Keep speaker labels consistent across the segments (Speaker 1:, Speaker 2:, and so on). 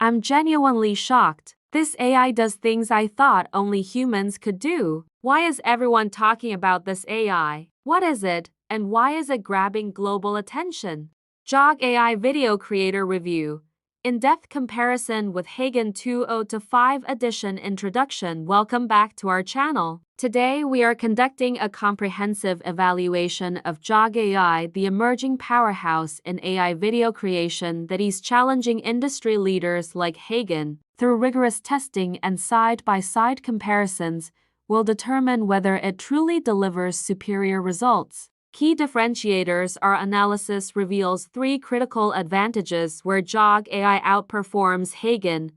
Speaker 1: I'm genuinely shocked. This AI does things I thought only humans could do. Why is everyone talking about this AI? What is it, and why is it grabbing global attention? Jogg AI Video Creator Review. In-depth comparison with Hagen 2.0-5 edition introduction. Welcome back to our channel. Today we are conducting a comprehensive evaluation of Jogg AI, the emerging powerhouse in AI video creation that is challenging industry leaders like Hagen. Through rigorous testing and side-by-side comparisons, we'll determine whether it truly delivers superior results. Key differentiators. Our analysis reveals 3 critical advantages where Jogg AI outperforms Hagen.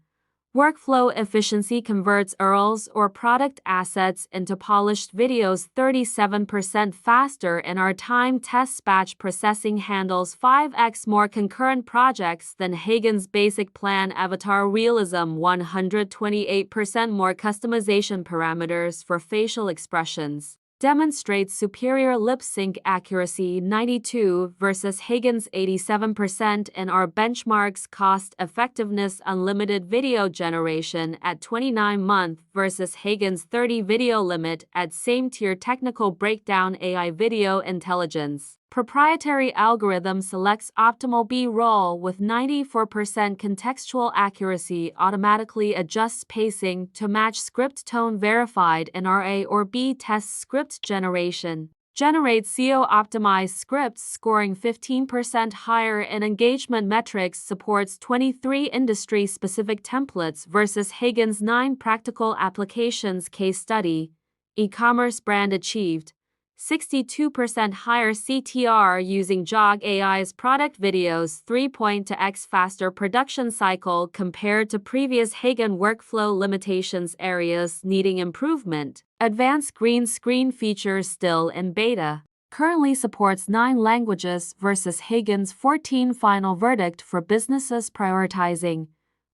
Speaker 1: Workflow efficiency converts URLs or product assets into polished videos 37% faster, and our time tests batch processing handles 5x more concurrent projects than Hagen's basic plan. Avatar realism 128% more customization parameters for facial expressions. Demonstrates superior lip sync accuracy 92 versus Hagen's 87%, and our benchmarks cost effectiveness unlimited video generation at 29 months versus Hagen's 30 video limit at same tier. Technical breakdown. AI video intelligence. Proprietary algorithm selects optimal B-roll with 94% contextual accuracy, automatically adjusts pacing to match script tone. Verified in RA or B tests script generation. Generates SEO-optimized scripts scoring 15% higher in engagement metrics. Supports 23 industry-specific templates versus Hagen's 9 practical applications. Case study. E-commerce brand achieved 62% higher CTR using Jogg AI's product videos, 3.2x faster production cycle compared to previous Hagen workflow limitations. Areas needing improvement. Advanced green screen features still in beta. Currently supports 9 languages versus Hagen's 14. Final verdict for businesses prioritizing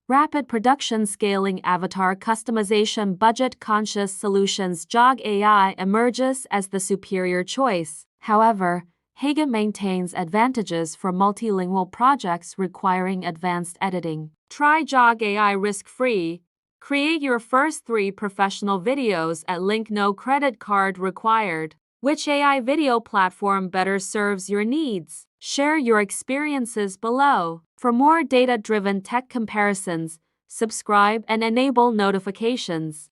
Speaker 1: rapid production scaling. Avatar customization. Budget-conscious solutions. Jogg AI emerges as the superior choice. However, Hagen maintains advantages for multilingual projects requiring advanced editing. Try Jogg AI risk-free. Create your first 3 professional videos at link. No credit card required. Which AI video platform better serves your needs? Share your experiences below. For more data-driven tech comparisons, subscribe and enable notifications.